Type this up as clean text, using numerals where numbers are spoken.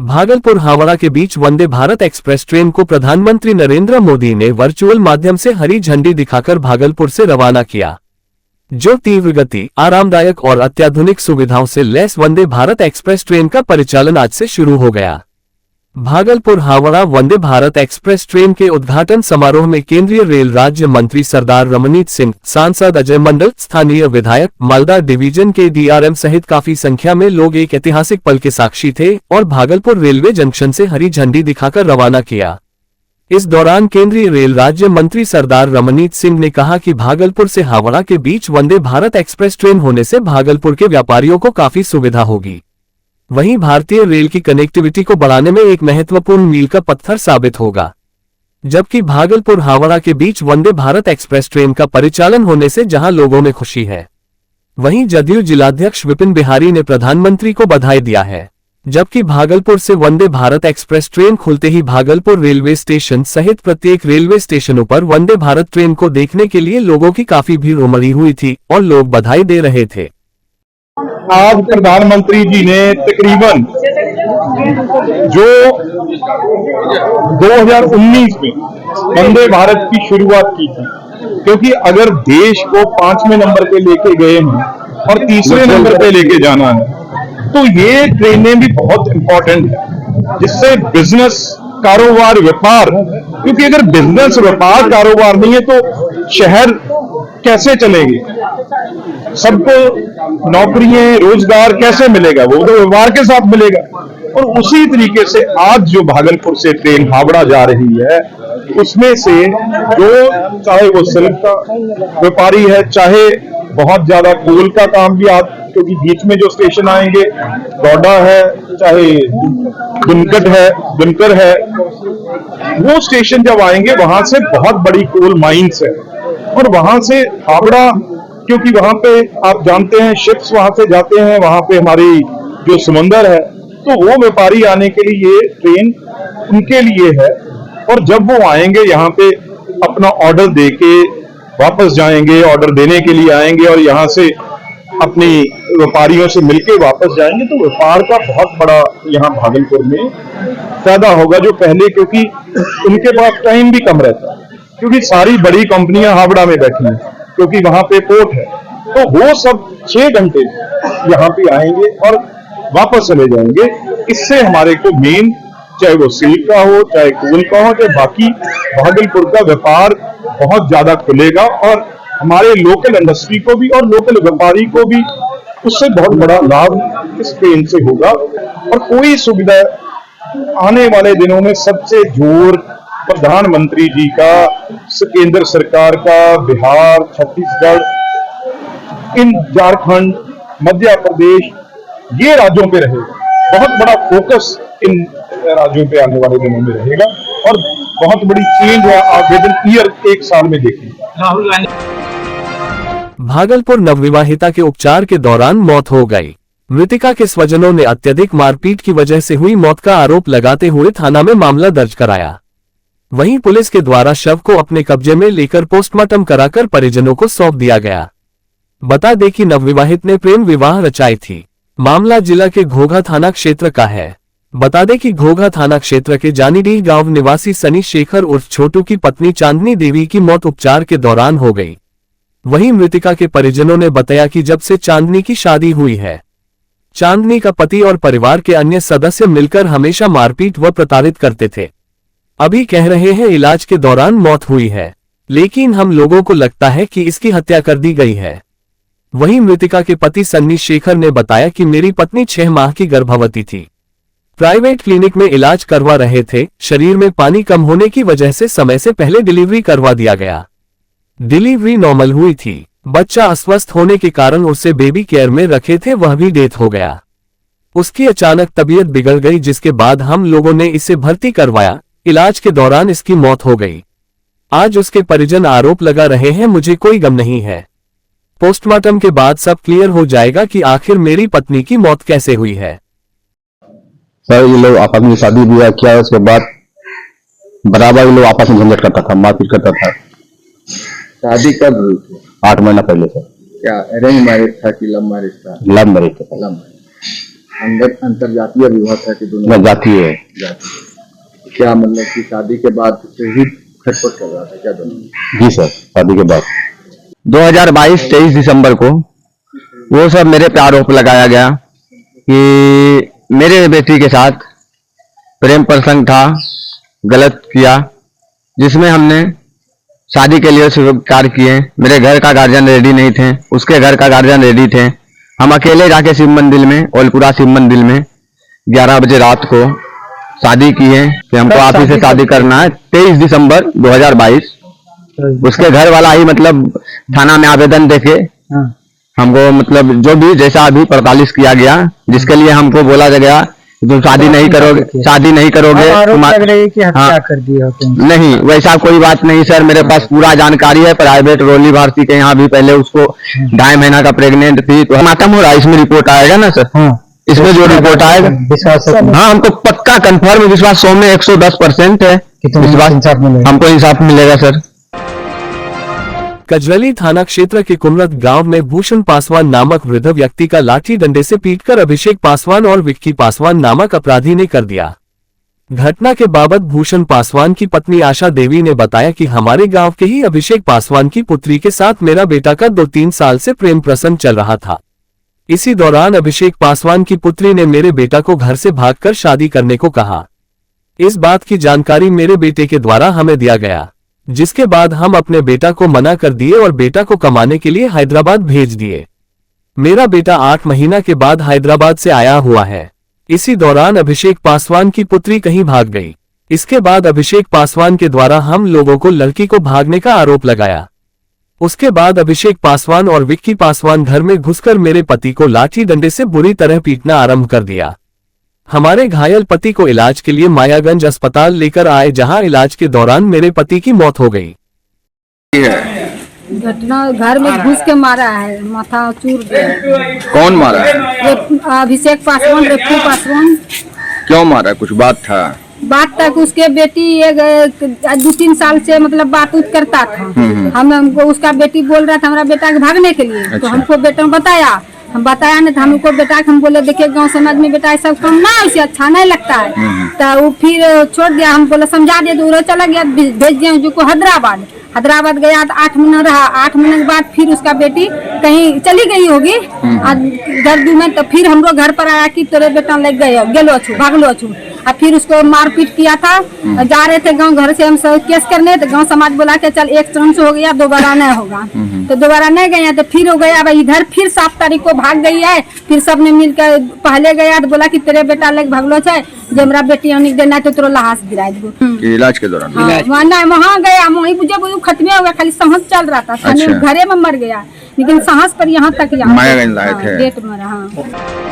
भागलपुर हावड़ा के बीच Vande Bharat express train को प्रधानमंत्री नरेंद्र मोदी ने वर्चुअल माध्यम से हरी झंडी दिखाकर भागलपुर से रवाना किया, जो तीव्र गति, आरामदायक और अत्याधुनिक सुविधाओं से lace Vande Bharat express train का परिचालन आज से शुरू हो गया। भागलपुर हावड़ा वंदे भारत एक्सप्रेस ट्रेन के उद्घाटन समारोह में केंद्रीय रेल राज्य मंत्री सरदार रमनीत सिंह, सांसद अजय मंडल, स्थानीय विधायक, मालदा डिवीजन के डीआरएम सहित काफी संख्या में लोग एक ऐतिहासिक पल के साक्षी थे और भागलपुर रेलवे जंक्शन से हरी झंडी दिखाकर रवाना किया। इस दौरान केंद्रीय रेल राज्य मंत्री सरदार रमनीत सिंह ने कहा कि भागलपुर से हावड़ा के बीच वंदे भारत एक्सप्रेस ट्रेन होने से भागलपुर के व्यापारियों को काफी सुविधा होगी। वहीं भारतीय रेल की कनेक्टिविटी को बढ़ाने में एक महत्वपूर्ण मील का पत्थर साबित होगा। जबकि भागलपुर हावड़ा के बीच वंदे भारत एक्सप्रेस ट्रेन का परिचालन होने से जहां लोगों में खुशी है, वहीं जदयू जिलाध्यक्ष विपिन बिहारी ने प्रधानमंत्री को बधाई दिया है। जबकि भागलपुर से वंदे भारत एक्सप्रेस ट्रेन खुलते ही भागलपुर रेलवे स्टेशन सहित प्रत्येक रेलवे स्टेशनों पर वंदे भारत ट्रेन को देखने के लिए लोगों की काफी भीड़ उमड़ी हुई थी और लोग बधाई दे रहे थे। आज प्रधानमंत्री जी ने तकरीबन जो 2019 में वंदे भारत की शुरुआत की थी, क्योंकि अगर देश को 5वें नंबर पे लेके गए हैं और 3रे नंबर पे लेके जाना है, तो ये ट्रेनें भी बहुत इंपॉर्टेंट है, जिससे बिजनेस, कारोबार, व्यापार, क्योंकि अगर बिजनेस, व्यापार, कारोबार नहीं है तो शहर कैसे चलेंगे? सबको नौकरियां, रोजगार कैसे मिलेगा? वो तो व्यापार के साथ मिलेगा। और उसी तरीके से आज जो भागलपुर से ट्रेन हावड़ा जा रही है, उसमें से जो चाहे वो सिल्क का व्यापारी है, चाहे बहुत ज्यादा कोल का काम भी आप, क्योंकि बीच में जो स्टेशन आएंगे, डोडा है, चाहे दुनकर है, वो स्टेशन जब आएंगे वहां से बहुत बड़ी कोल माइंस है और वहां से हावड़ा, क्योंकि वहां पे आप जानते हैं शिप्स वहां से जाते हैं, वहां पे हमारी जो समंदर है, तो वो व्यापारी आने के लिए ये ट्रेन उनके लिए है। और जब वो आएंगे यहाँ पे अपना ऑर्डर देके वापस जाएंगे, ऑर्डर देने के लिए आएंगे और यहाँ से अपनी व्यापारियों से मिलके वापस जाएंगे, तो व्यापार का बहुत बड़ा यहाँ भागलपुर में फायदा होगा। जो पहले, क्योंकि उनके पास टाइम भी कम रहता है, क्योंकि सारी बड़ी कंपनियां हावड़ा में बैठी हैं, क्योंकि वहां पे पोर्ट है, तो वो सब 6 घंटे यहाँ पे आएंगे और वापस चले जाएंगे। इससे हमारे को मेन, चाहे वो सिल्क का हो, चाहे कोल का हो, चाहे बाकी, भागलपुर का व्यापार बहुत ज्यादा खुलेगा और हमारे लोकल इंडस्ट्री को भी और लोकल व्यापारी को भी उससे बहुत बड़ा लाभ इस ट्रेन से होगा। और कोई सुविधा आने वाले दिनों में सबसे जोर प्रधानमंत्री जी का, केंद्र सरकार का, बिहार, छत्तीसगढ़, इन झारखंड, मध्य प्रदेश, ये राज्यों पे रहेगा। बहुत बड़ा फोकस इन राज्यों पे आने वाले दिनों में रहेगा और बहुत बड़ी चेंज विदिन ईयर, 1 साल में देखेंगे। भागलपुर नवविवाहिता के उपचार के दौरान मौत हो गई। मृतिका के स्वजनों ने अत्यधिक मारपीट की वजह से हुई मौत का आरोप लगाते हुए थाना में मामला दर्ज कराया। वहीं पुलिस के द्वारा शव को अपने कब्जे में लेकर पोस्टमार्टम कराकर परिजनों को सौंप दिया गया। बता दें कि नवविवाहित ने प्रेम विवाह रचाई थी। मामला जिला के घोघा थाना क्षेत्र का है। बता दें कि घोघा थाना क्षेत्र के जानीडीह गांव निवासी सनी शेखर उर्फ छोटू की पत्नी चांदनी देवी की मौत उपचार के दौरान हो गई। वहीं मृतिका के परिजनों ने बताया कि जब से चांदनी की शादी हुई है, चांदनी का पति और परिवार के अन्य सदस्य मिलकर हमेशा मारपीट व प्रताड़ित करते थे। अभी कह रहे हैं इलाज के दौरान मौत हुई है, लेकिन हम लोगों को लगता है कि इसकी हत्या कर दी गई है। वहीं मृतिका के पति सन्नी शेखर ने बताया कि मेरी पत्नी 6 माह की गर्भवती थी। प्राइवेट क्लिनिक में इलाज करवा रहे थे। शरीर में पानी कम होने की वजह से समय से पहले डिलीवरी करवा दिया गया। डिलीवरी नॉर्मल हुई थी। बच्चा अस्वस्थ होने के कारण उसे बेबी केयर में रखे थे, वह भी डेथ हो गया। उसकी अचानक तबीयत बिगड़ गई, जिसके बाद हम लोगों ने इसे भर्ती करवाया। इलाज के दौरान इसकी मौत हो गई। आज उसके परिजन आरोप लगा रहे हैं, मुझे कोई गम नहीं है। पोस्टमार्टम के बाद सब क्लियर हो जाएगा कि आखिर मेरी पत्नी की मौत कैसे हुई है। सर, ये लोग आपस में शादी ब्याह किया, उसके बाद बराबर ये लोग आपस में झंझट करता था, मारपीट करता था। शादी कब हुई थी? 8 महीना पहले सर। क्या अरेंज मैरिज था कि लव मैरिज था? लव मैरिज था। Love marriage. अंतरजातीय विवाह था कि दोनों मैं जाती है। जाति? क्या मतलब कि शादी के बाद से ही खटपट कर रहा था क्या दोनों में? जी सर, शादी के बाद 2022 23 दिसंबर को वो सब मेरे पे आरोप लगाया गया कि मेरे बेटी के साथ प्रेम प्रसंग था, गलत किया, जिसमें हमने शादी के लिए स्वीकार किए। मेरे घर का गार्जियन रेडी नहीं थे, उसके घर का गार्जियन रेडी थे। हम अकेले जाके शिव मंदिर में, ओलपुरा शिव मंदिर में 11 बजे रात को शादी किए कि हमको आप ही से शादी करना है। 23 दिसंबर 2022 उसके घर वाला ही मतलब थाना में आवेदन देके हमको मतलब जो भी जैसा अभी 45 किया गया, जिसके लिए हमको बोला गया तुम शादी नहीं करोगे, शादी नहीं करोगे। हाँ, कर दिया नहीं वैसा कोई बात नहीं सर, मेरे पास पूरा जानकारी है। प्राइवेट रोली भारती के यहाँ भी पहले उसको 2.5 महीना का प्रेग्नेंट थी, तो खत्म हो रहा है। इसमें रिपोर्ट आएगा ना सर? इसमें जो रिपोर्ट आएगा, हाँ हमको पक्का कंफर्म विश्वास 100 में 110% है विश्वास, हमको इंसाफ मिलेगा सर। कजरली थाना क्षेत्र के कुमरत गांव में भूषण पासवान नामक वृद्ध व्यक्ति का लाठी डंडे से पीटकर अभिषेक पासवान और विक्की पासवान नामक अपराधी ने कर दिया। घटना के बाबत भूषण पासवान की पत्नी आशा देवी ने बताया कि हमारे गांव के ही अभिषेक पासवान की पुत्री के साथ मेरा बेटा का 2-3 साल से प्रेम प्रसंग चल रहा था। इसी दौरान अभिषेक पासवान की पुत्री ने मेरे बेटा को घर से भागकर शादी करने को कहा। इस बात की जानकारी मेरे बेटे के द्वारा हमें दिया गया, जिसके बाद हम अपने बेटा को मना कर दिए और बेटा को कमाने के लिए हैदराबाद भेज दिए। मेरा बेटा 8 महीना के बाद हैदराबाद से आया हुआ है। इसी दौरान अभिषेक पासवान की पुत्री कहीं भाग गई। इसके बाद अभिषेक पासवान के द्वारा हम लोगों को लड़की को भागने का आरोप लगाया। उसके बाद अभिषेक पासवान और विक्की पासवान घर में घुसकर मेरे पति को लाठी डंडे से बुरी तरह पीटना आरंभ कर दिया। हमारे घायल पति को इलाज के लिए मायागंज अस्पताल लेकर आए, जहां इलाज के दौरान मेरे पति की मौत हो गई। घटना घर में घुस के मारा है, माथा चूर गया। कौन मारा है? ये अभिषेक पासवान, विक्की पासवान। क्यों मारा? कुछ बात था? बात तक उसके बेटी ये 2-3 साल से मतलब बात उत करता था। हमको उसका बेटी बोल रहा था हमारा बेटा के भागने के लिए। तो हमको बेटा बताया, हम बताया नहीं, हमको बेटा हम बोले देखिए गांव समाज में बेटा ऐसा काम ना, उसे अच्छा नहीं लगता है। तो वो फिर छोड़ दिया, हम बोले समझा दिया, तो चला गया, भेज दिया जो को हैदराबाद गया। तो 8 महीना रहा। 8 महीने के बाद फिर उसका बेटी कहीं चली गई होगी दर्द में। तो फिर हम लोग घर पर आया कि तेरे बेटा लग गए, गेलो अछू, भागलो अछू। और फिर उसको मारपीट किया था। जा रहे थे गांव घर से हम सब केस करने, तो गांव समाज बोला कि चल एक चांस हो गया, दोबारा नहीं होगा। तो दोबारा नहीं गया, तो फिर हो गया भाई इधर फिर 7 तारीख को भाग गई है। फिर सबने मिलकर पहले गया तो बोला कि तेरे बेटा लग भागलो है, जब मेरा बेटी अनिक देना तो तेरा लाश गिरा दो। इलाज के दौरान? वहाँ गया, वहीं जब खत्म हो गया, खाली सांस चल रहा था। घरे में मर गया, लेकिन सांस पर यहाँ तक मायागंज लाए थे। गेट में रहा।